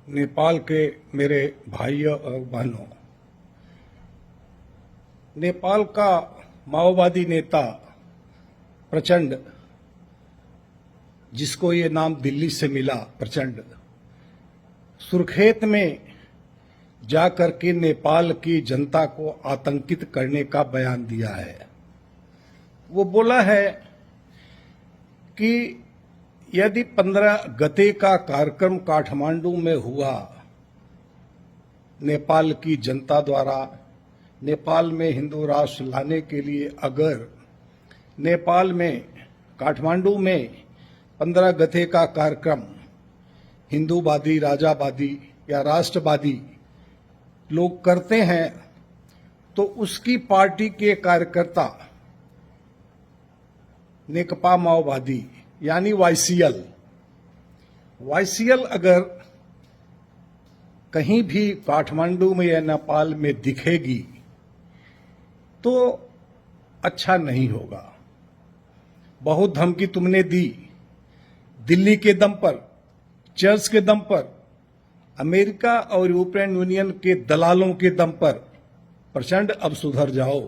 नेपाल के मेरे भाइयों और बहनों, नेपाल का माओवादी नेता प्रचंड, जिसको ये नाम दिल्ली से मिला, प्रचंड सुर्खेत में जाकर के नेपाल की जनता को आतंकित करने का बयान दिया है। वो बोला है कि यदि 15 गते का कार्यक्रम काठमांडू में हुआ नेपाल की जनता द्वारा, नेपाल में हिंदू राष्ट्र लाने के लिए अगर नेपाल में काठमांडू में 15 गते का कार्यक्रम हिंदूवादी, राजावादी या राष्ट्रवादी लोग करते हैं, तो उसकी पार्टी के कार्यकर्ता नेकपा माओवादी यानी वाईसीएल अगर कहीं भी काठमांडू में या नेपाल में दिखेगी तो अच्छा नहीं होगा। बहुत धमकी तुमने दी, दिल्ली के दम पर, चर्च के दम पर, अमेरिका और यूरोपियन यूनियन के दलालों के दम पर। प्रचंड, अब सुधर जाओ।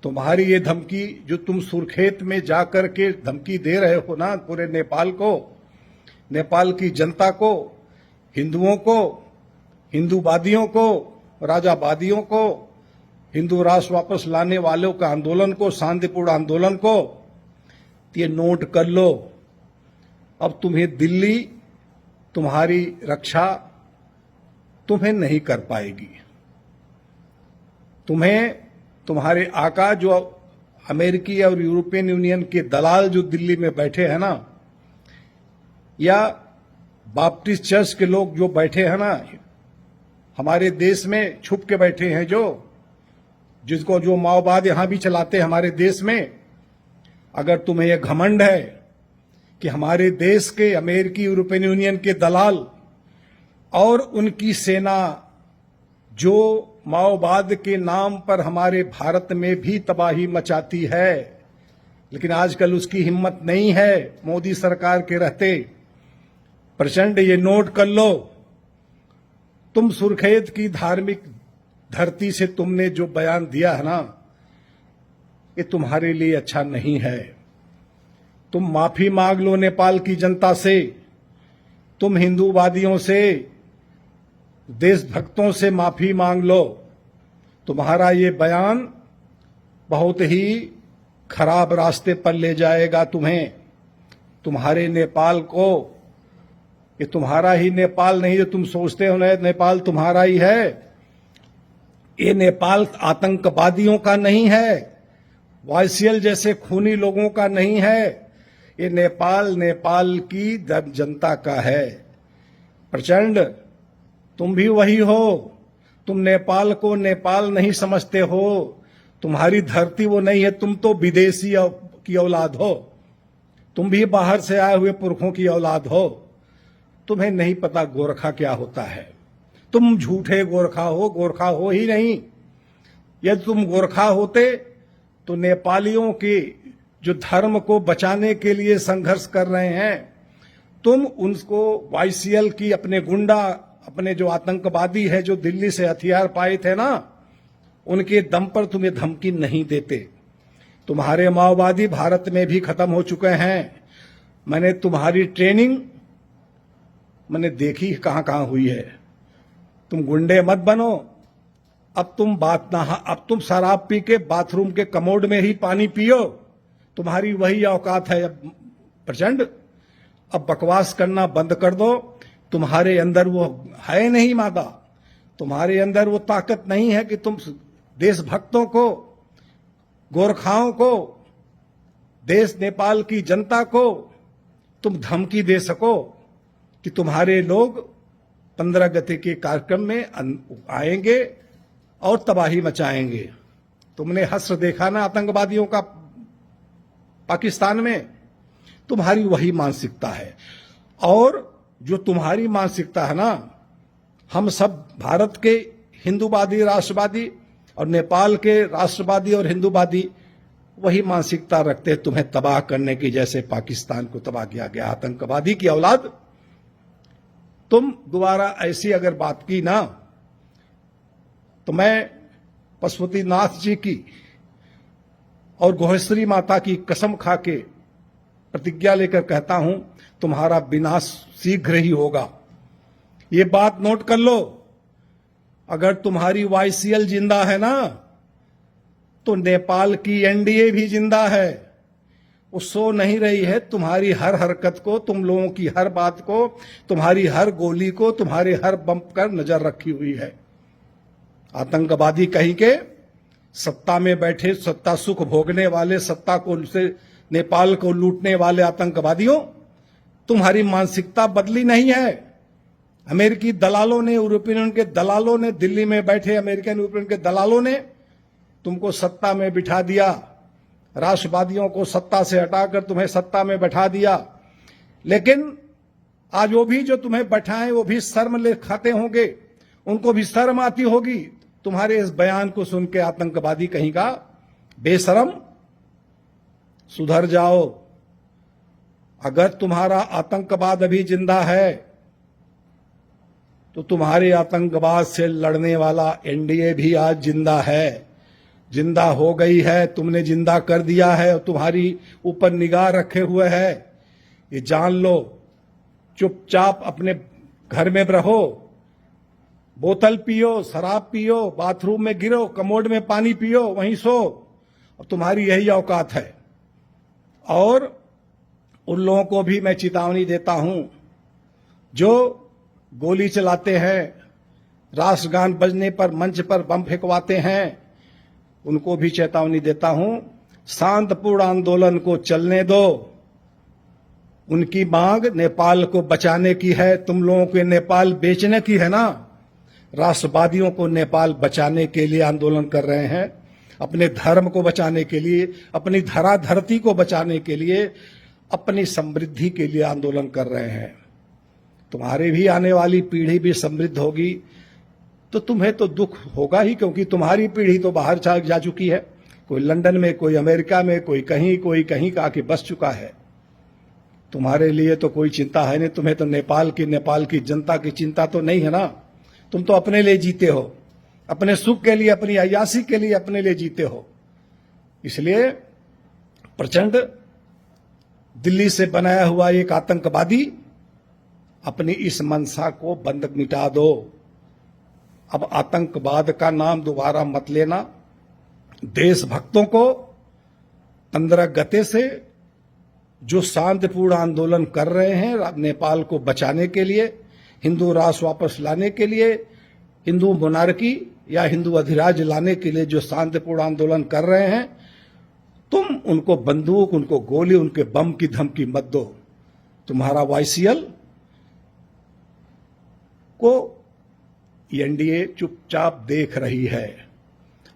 तुम्हारी ये धमकी जो तुम सुर्खेत में जाकर के धमकी दे रहे हो ना, पूरे नेपाल को, नेपाल की जनता को, हिंदुओं को, हिंदूवादियों को, राजावादियों को, हिंदू राष्ट्र वापस लाने वालों का आंदोलन को, शांतिपूर्ण आंदोलन को, तो ये नोट कर लो। अब तुम्हें दिल्ली, तुम्हारी रक्षा तुम्हें नहीं कर पाएगी। तुम्हें तुम्हारे आका जो अमेरिकी और यूरोपियन यूनियन के दलाल जो दिल्ली में बैठे हैं ना, या बाप्टिस्ट चर्च के लोग जो बैठे हैं ना, हमारे देश में छुप के बैठे हैं, जिसको जो माओवाद यहां भी चलाते हैं हमारे देश में, अगर तुम्हें यह घमंड है कि हमारे देश के अमेरिकी यूरोपियन यूनियन के दलाल और उनकी सेना जो माओवाद के नाम पर हमारे भारत में भी तबाही मचाती है, लेकिन आजकल उसकी हिम्मत नहीं है मोदी सरकार के रहते। प्रचंड, ये नोट कर लो, तुम सुर्खेत की धार्मिक धरती से तुमने जो बयान दिया है ना, ये तुम्हारे लिए अच्छा नहीं है। तुम माफी मांग लो नेपाल की जनता से, तुम हिंदूवादियों से, देशभक्तों से माफी मांग लो। तुम्हारा ये बयान बहुत ही खराब रास्ते पर ले जाएगा तुम्हें, तुम्हारे नेपाल को। ये तुम्हारा ही नेपाल नहीं जो तुम सोचते हो नेपाल तुम्हारा ही है। ये नेपाल आतंकवादियों का नहीं है, वाईसीएल जैसे खूनी लोगों का नहीं है। ये नेपाल की जनता का है। प्रचंड, तुम भी वही हो। तुम नेपाल को नेपाल नहीं समझते हो, तुम्हारी धरती वो नहीं है। तुम तो विदेशी की औलाद हो, तुम भी बाहर से आए हुए पुरखों की औलाद हो। तुम्हें नहीं पता गोरखा क्या होता है। तुम झूठे गोरखा हो ही नहीं। यदि तुम गोरखा होते तो नेपालियों के जो धर्म को बचाने के लिए संघर्ष कर रहे हैं, तुम उनको वाईसीएल की अपने गुंडा, अपने जो आतंकवादी है जो दिल्ली से हथियार पाए थे ना, उनके दम पर तुम्हें धमकी नहीं देते। तुम्हारे माओवादी भारत में भी खत्म हो चुके हैं। मैंने तुम्हारी ट्रेनिंग मैंने देखी कहां कहां हुई है। तुम गुंडे मत बनो। अब तुम शराब पी के बाथरूम के कमोड में ही पानी पियो, तुम्हारी वही औकात है। प्रचंड, अब बकवास करना बंद कर दो। तुम्हारे अंदर वो है नहीं मादा, तुम्हारे अंदर वो ताकत नहीं है कि तुम देशभक्तों को, गोरखाओं को, देश नेपाल की जनता को तुम धमकी दे सको कि तुम्हारे लोग 15 गते के कार्यक्रम में आएंगे और तबाही मचाएंगे। तुमने हश्र देखा ना आतंकवादियों का पाकिस्तान में, तुम्हारी वही मानसिकता है। और जो तुम्हारी मानसिकता है ना, हम सब भारत के हिंदूवादी, राष्ट्रवादी और नेपाल के राष्ट्रवादी और हिंदूवादी वही मानसिकता रखते हैं तुम्हें तबाह करने की, जैसे पाकिस्तान को तबाह किया गया। आतंकवादी की औलाद, तुम दोबारा ऐसी अगर बात की ना तो मैं पशुपतिनाथ जी की और गोहेश्वरी माता की कसम खा के प्रतिज्ञा लेकर कहता हूं, तुम्हारा विनाश शीघ्र ही होगा। ये बात नोट कर लो। अगर तुम्हारी वाईसीएल जिंदा है ना तो नेपाल की एनडीए भी जिंदा है। वो सो नहीं रही है। तुम्हारी हर हरकत को, तुम लोगों की हर बात को, तुम्हारी हर गोली को, तुम्हारे हर बम पर नजर रखी हुई है। आतंकवादी कहीं के सत्ता में बैठे, सत्ता सुख भोगने वाले, सत्ता को से नेपाल को लूटने वाले आतंकवादियों, तुम्हारी मानसिकता बदली नहीं है। अमेरिकी दलालों ने, यूरोपियन यूनियन के दलालों ने, दिल्ली में बैठे अमेरिकन यूरोपियन के दलालों ने तुमको सत्ता में बिठा दिया। राष्ट्रवादियों को सत्ता से हटाकर तुम्हें सत्ता में बैठा दिया। लेकिन आज वो भी जो तुम्हें बैठाएं वो भी शर्म ले खाते होंगे, उनको भी शर्म आती होगी तुम्हारे इस बयान को सुन के। आतंकवादी कहीं का बेशरम, सुधर जाओ। अगर तुम्हारा आतंकवाद अभी जिंदा है तो तुम्हारे आतंकवाद से लड़ने वाला एनडीए भी आज जिंदा है, जिंदा हो गई है। तुमने जिंदा कर दिया है और तुम्हारी ऊपर निगाह रखे हुए है। ये जान लो। चुपचाप अपने घर में रहो, बोतल पियो, शराब पियो, बाथरूम में गिरो, कमोड में पानी पियो, वहीं सो, और तुम्हारी यही औकात है। और उन लोगों को भी मैं चेतावनी देता हूं जो गोली चलाते हैं, राष्ट्रगान बजने पर मंच पर बम फेंकवाते हैं, उनको भी चेतावनी देता हूं, शांतपूर्ण आंदोलन को चलने दो। उनकी मांग नेपाल को बचाने की है, तुम लोगों के नेपाल बेचने की है ना। राष्ट्रवादियों को नेपाल बचाने के लिए आंदोलन कर रहे हैं, अपने धर्म को बचाने के लिए, अपनी धरा धरती को बचाने के लिए, अपनी समृद्धि के लिए आंदोलन कर रहे हैं। तुम्हारी भी आने वाली पीढ़ी भी समृद्ध होगी तो तुम्हें तो दुख होगा ही, क्योंकि तुम्हारी पीढ़ी तो बाहर जा चुकी है। कोई लंदन में, कोई अमेरिका में, कोई कहीं का आके बस चुका है। तुम्हारे लिए तो कोई चिंता है नहीं। तुम्हें तो नेपाल की जनता की चिंता तो नहीं है ना। तुम तो अपने लिए जीते हो, अपने सुख के लिए, अपनी अय्यासी के लिए अपने लिए जीते हो। इसलिए प्रचंड दिल्ली से बनाया हुआ एक आतंकवादी, अपनी इस मंशा को बंद मिटा दो। अब आतंकवाद का नाम दोबारा मत लेना। देशभक्तों को 15 गते से जो शांतिपूर्ण आंदोलन कर रहे हैं नेपाल को बचाने के लिए, हिंदू राष्ट्र वापस लाने के लिए, हिंदू मोनार्की या हिंदू अधिराज्य लाने के लिए जो शांतिपूर्ण आंदोलन कर रहे हैं, तुम उनको बंदूक, उनको गोली, उनके बम की धमकी मत दो। तुम्हारा वाईसीएल को एनडीए चुपचाप देख रही है।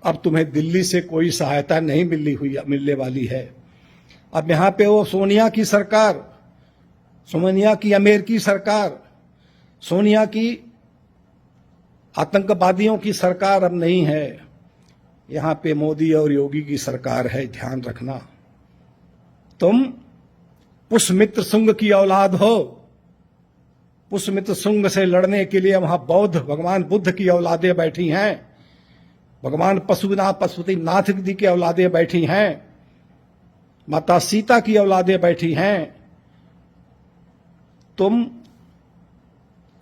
अब तुम्हें दिल्ली से कोई सहायता नहीं मिलने वाली है। अब यहां पे वो सोनिया की सरकार, सोनिया की अमेरिकी सरकार, सोनिया की आतंकवादियों की सरकार अब नहीं है। यहां पे मोदी और योगी की सरकार है, ध्यान रखना। तुम पुष्यमित्र शुंग की औलाद हो। पुष्यमित्र शुंग से लड़ने के लिए वहां बौद्ध भगवान बुद्ध की औलादें बैठी हैं, भगवान पशुपतिनाथ जी की औलादें बैठी हैं, माता सीता की औलादें बैठी हैं। तुम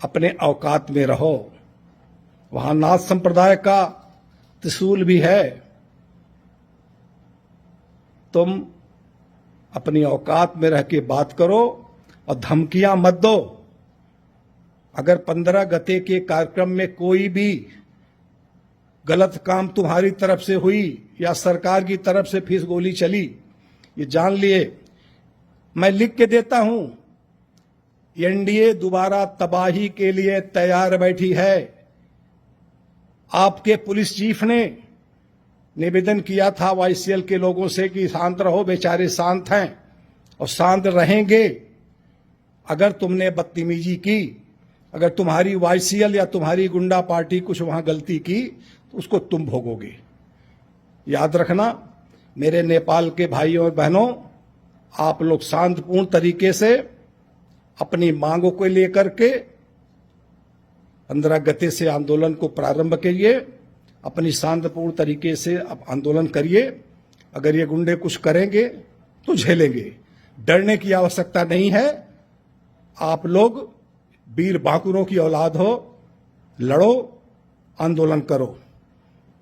अपने औकात में रहो। वहां नाथ संप्रदाय का त्रिशूल भी है। तुम अपनी औकात में रह के बात करो और धमकियां मत दो। अगर 15 गते के कार्यक्रम में कोई भी गलत काम तुम्हारी तरफ से हुई या सरकार की तरफ से फिर गोली चली, ये जान लिए। मैं लिख के देता हूं, एनडीए दोबारा तबाही के लिए तैयार बैठी है। आपके पुलिस चीफ ने निवेदन किया था वाईसीएल के लोगों से कि शांत रहो, बेचारे शांत हैं और शांत रहेंगे। अगर तुमने बदतमीजी की, अगर तुम्हारी वाईसीएल या तुम्हारी गुंडा पार्टी कुछ वहां गलती की तो उसको तुम भोगोगे। याद रखना मेरे नेपाल के भाइयों और बहनों, आप लोग शांतिपूर्ण तरीके से अपनी मांगों को लेकर के पंद्रह गते से आंदोलन को प्रारंभ करिए, अपनी शांतिपूर्ण तरीके से अब आंदोलन करिए। अगर ये गुंडे कुछ करेंगे तो झेलेंगे, डरने की आवश्यकता नहीं है। आप लोग वीर बांकुरों की औलाद हो, लड़ो, आंदोलन करो।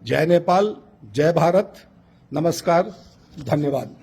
जय नेपाल, जय भारत, नमस्कार, धन्यवाद।